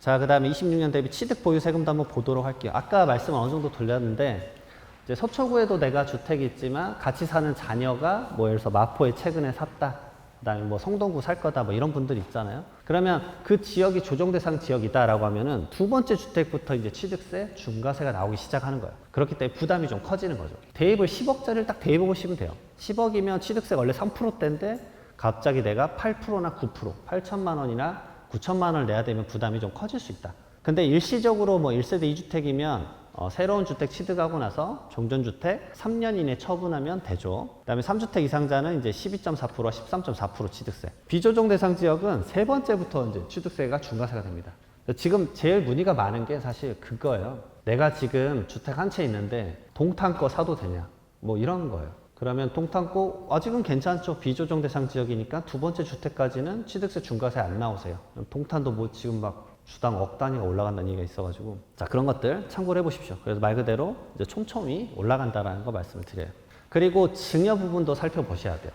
자, 그 다음에 26년 대비 취득 보유 세금도 한번 보도록 할게요. 아까 말씀을 어느 정도 돌렸는데, 이제 서초구에도 내가 주택이 있지만 같이 사는 자녀가 뭐 예를 들어서 마포에 최근에 샀다. 그 다음에 뭐 성동구 살 거다. 뭐 이런 분들 있잖아요. 그러면 그 지역이 조정대상 지역이다라고 하면은 두 번째 주택부터 이제 취득세, 중과세가 나오기 시작하는 거예요. 그렇기 때문에 부담이 좀 커지는 거죠. 대입을 10억짜리를 딱 대입해 보시면 돼요. 10억이면 취득세가 원래 3%대인데 갑자기 내가 8%나 9%, 8천만 원이나 9천만 원을 내야 되면 부담이 좀 커질 수 있다. 근데 일시적으로 뭐 1세대 2주택이면 새로운 주택 취득하고 나서 종전주택 3년 이내 처분하면 되죠. 그 다음에 3주택 이상자는 이제 12.4%와 13.4% 취득세. 비조정 대상 지역은 세 번째부터 이제 취득세가 중과세가 됩니다. 지금 제일 문의가 많은 게 사실 그거예요. 내가 지금 주택 한 채 있는데 동탄 거 사도 되냐? 뭐 이런 거예요. 그러면 동탄 거 아직은 괜찮죠. 비조정 대상 지역이니까 두 번째 주택까지는 취득세 중과세 안 나오세요. 동탄도 뭐 지금 막 주당 억 단위가 올라간다는 얘기가 있어가지고 자 그런 것들 참고를 해보십시오. 그래서 말 그대로 이제 촘촘히 올라간다라는 거 말씀을 드려요. 그리고 증여 부분도 살펴보셔야 돼요.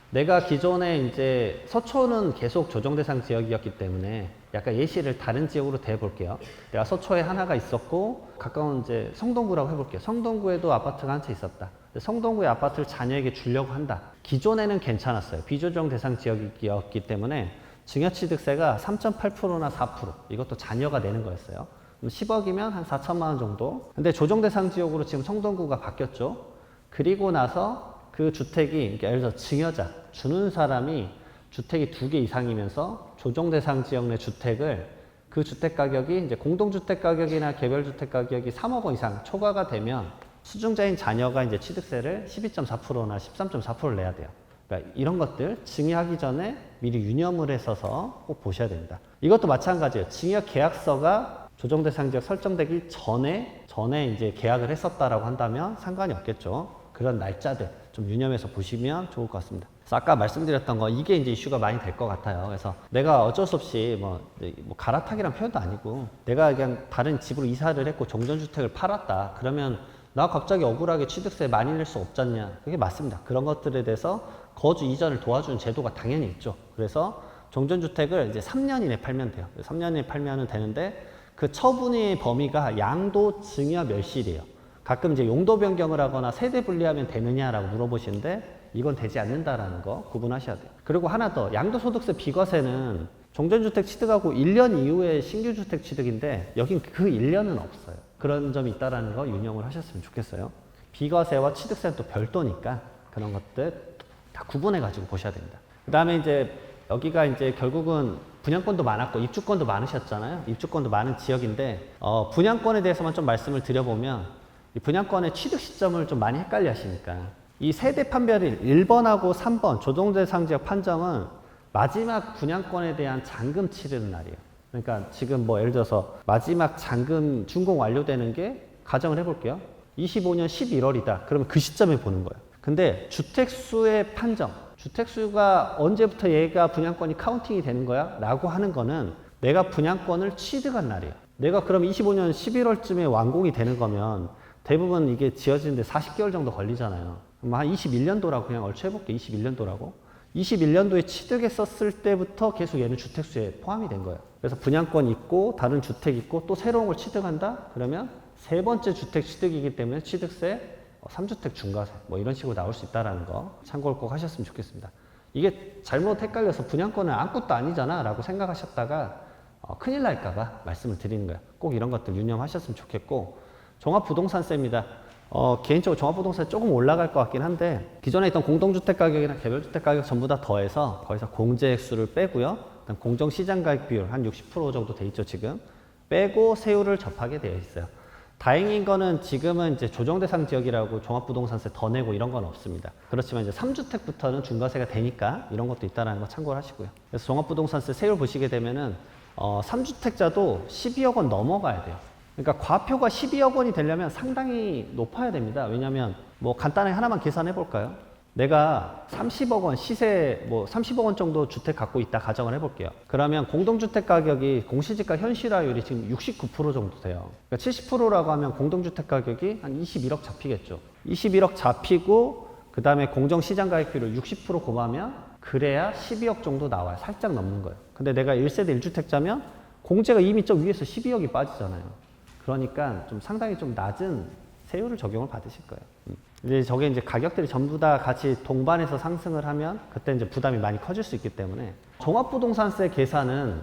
내가 기존에 이제 서초는 계속 조정대상 지역이었기 때문에 약간 예시를 다른 지역으로 대볼게요. 내가 서초에 하나가 있었고 가까운 이제 성동구라고 해볼게요. 성동구에도 아파트가 한 채 있었다. 성동구의 아파트를 자녀에게 주려고 한다. 기존에는 괜찮았어요. 비조정 대상 지역이었기 때문에 증여취득세가 3.8%나 4% 이것도 자녀가 내는 거였어요. 10억이면 한 4천만 원 정도. 근데 조정대상 지역으로 지금 성동구가 바뀌었죠. 그리고 나서 그 주택이 그러니까 예를 들어 증여자 주는 사람이 주택이 2개 이상이면서 조정대상 지역 내 주택을 그 주택 가격이 이제 공동주택 가격이나 개별주택 가격이 3억 원 이상 초과가 되면 수중자인 자녀가 이제 취득세를 12.4%나 13.4%를 내야 돼요. 그러니까 이런 것들 증여하기 전에 미리 유념을 해서서 꼭 보셔야 됩니다. 이것도 마찬가지예요. 증여 계약서가 조정대상 지역 설정되기 전에 이제 계약을 했었다라고 한다면 상관이 없겠죠. 그런 날짜들 좀 유념해서 보시면 좋을 것 같습니다. 그래서 아까 말씀드렸던 거 이게 이제 이슈가 많이 될 것 같아요. 그래서 내가 어쩔 수 없이 뭐 갈아타기란 표현도 아니고 내가 그냥 다른 집으로 이사를 했고 종전주택을 팔았다. 그러면 나 갑자기 억울하게 취득세 많이 낼 수 없잖냐. 그게 맞습니다. 그런 것들에 대해서 거주 이전을 도와주는 제도가 당연히 있죠. 그래서 종전주택을 이제 3년 이내 팔면 돼요. 3년 이내 팔면 되는데 그 처분의 범위가 양도 증여 멸실이에요. 가끔 이제 용도 변경을 하거나 세대 분리하면 되느냐라고 물어보시는데 이건 되지 않는다라는 거 구분하셔야 돼요. 그리고 하나 더 양도소득세 비과세는 종전주택 취득하고 1년 이후에 신규주택 취득인데 여긴 그 1년은 없어요. 그런 점이 있다라는 거 유념을 하셨으면 좋겠어요. 비과세와 취득세는 또 별도니까 그런 것들 다 구분해 가지고 보셔야 됩니다. 그 다음에 이제 여기가 이제 결국은 분양권도 많았고 입주권도 많으셨잖아요. 입주권도 많은 지역인데 분양권에 대해서만 좀 말씀을 드려보면 이 분양권의 취득 시점을 좀 많이 헷갈려 하시니까 이 세대 판별일 1번하고 3번 조정대상 지역 판정은 마지막 분양권에 대한 잔금 치르는 날이에요. 그러니까 지금 뭐 예를 들어서 마지막 잔금 준공 완료되는 게 가정을 해볼게요. 25년 11월이다. 그러면 그 시점에 보는 거예요. 근데 주택수의 판정, 주택수가 언제부터 얘가 분양권이 카운팅이 되는 거야? 라고 하는 거는 내가 분양권을 취득한 날이에요. 내가 그럼 25년 11월쯤에 완공이 되는 거면 대부분 이게 지어지는데 40개월 정도 걸리잖아요. 그럼 한 21년도라고 그냥 얼추 해볼게. 21년도라고. 21년도에 취득했었을 때부터 계속 얘는 주택수에 포함이 된 거예요. 그래서 분양권 있고 다른 주택 있고 또 새로운 걸 취득한다? 그러면 세 번째 주택 취득이기 때문에 취득세 3주택 중과세 뭐 이런 식으로 나올 수 있다는 거 참고를 꼭 하셨으면 좋겠습니다. 이게 잘못 헷갈려서 분양권은 아무것도 아니잖아 라고 생각하셨다가 큰일 날까 봐 말씀을 드리는 거예요. 꼭 이런 것들 유념하셨으면 좋겠고 종합부동산세입니다. 개인적으로 종합부동산이 조금 올라갈 것 같긴 한데 기존에 있던 공동주택 가격이나 개별주택 가격 전부 다 더해서 거기서 공제액수를 빼고요. 공정시장가액 비율 한 60% 정도 돼 있죠 지금. 빼고 세율을 접하게 되어 있어요. 다행인 거는 지금은 이제 조정대상 지역이라고 종합부동산세 더 내고 이런 건 없습니다. 그렇지만 이제 3주택부터는 중과세가 되니까 이런 것도 있다는 거 참고를 하시고요. 그래서 종합부동산세 세율 보시게 되면은 3주택자도 12억 원 넘어가야 돼요. 그러니까 과표가 12억 원이 되려면 상당히 높아야 됩니다. 왜냐하면 뭐 간단하게 하나만 계산해 볼까요? 내가 30억 원 시세 뭐 30억 원 정도 주택 갖고 있다 가정을 해볼게요. 그러면 공동주택 가격이 공시지가 현실화율이 지금 69% 정도 돼요. 그러니까 70%라고 하면 공동주택 가격이 한 21억 잡히겠죠. 21억 잡히고 그 다음에 공정시장가액비율을 60% 곱하면 그래야 12억 정도 나와요. 살짝 넘는 거예요. 근데 내가 1세대 1주택자면 공제가 이미 저 위에서 12억이 빠지잖아요. 그러니까 좀 상당히 좀 낮은 세율을 적용을 받으실 거예요. 이제 저게 이제 가격들이 전부 다 같이 동반해서 상승을 하면 그때 이제 부담이 많이 커질 수 있기 때문에 종합부동산세 계산은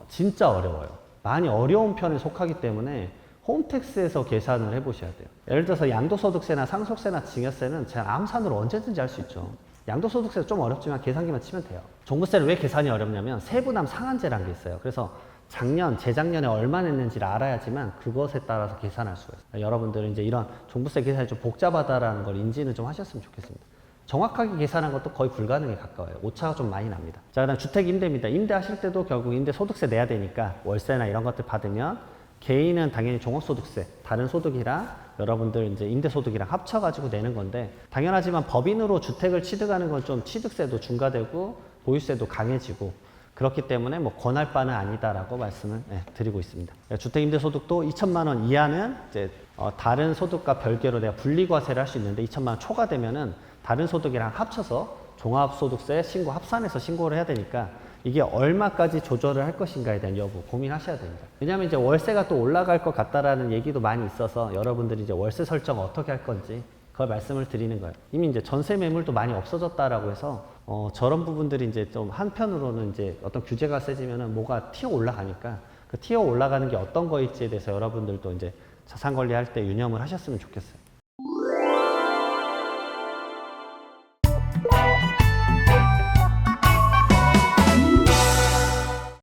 진짜 어려워요. 많이 어려운 편에 속하기 때문에 홈택스에서 계산을 해보셔야 돼요. 예를 들어서 양도소득세나 상속세나 증여세는 제가 아무 산으로 언제든지 할 수 있죠. 양도소득세도 좀 어렵지만 계산기만 치면 돼요. 종부세는 왜 계산이 어렵냐면 세부담 상한제라는 게 있어요. 그래서 작년, 재작년에 얼마 냈는지를 알아야지만 그것에 따라서 계산할 수가 있어요. 여러분들은 이제 이런 종부세 계산이 좀 복잡하다라는 걸 인지는 좀 하셨으면 좋겠습니다. 정확하게 계산한 것도 거의 불가능에 가까워요. 오차가 좀 많이 납니다. 자, 그다음 주택 임대입니다. 임대하실 때도 결국 임대 소득세 내야 되니까 월세나 이런 것들 받으면 개인은 당연히 종합소득세, 다른 소득이랑 여러분들 이제 임대소득이랑 합쳐가지고 내는 건데 당연하지만 법인으로 주택을 취득하는 건 좀 취득세도 중과되고 보유세도 강해지고 그렇기 때문에 뭐 권할 바는 아니다라고 말씀을 드리고 있습니다. 주택 임대소득도 2천만 원 이하는 이제 다른 소득과 별개로 내가 분리과세를 할 수 있는데 2천만 원 초과되면은 다른 소득이랑 합쳐서 종합소득세 신고 합산해서 신고를 해야 되니까 이게 얼마까지 조절을 할 것인가에 대한 여부 고민하셔야 됩니다. 왜냐하면 이제 월세가 또 올라갈 것 같다라는 얘기도 많이 있어서 여러분들이 이제 월세 설정 어떻게 할 건지 그걸 말씀을 드리는 거예요. 이미 이제 전세 매물도 많이 없어졌다라고 해서 저런 부분들이 이제 좀 한편으로는 이제 어떤 규제가 세지면은 뭐가 튀어 올라가니까 그 튀어 올라가는 게 어떤 거일지에 대해서 여러분들도 이제 자산 관리할 때 유념을 하셨으면 좋겠어요.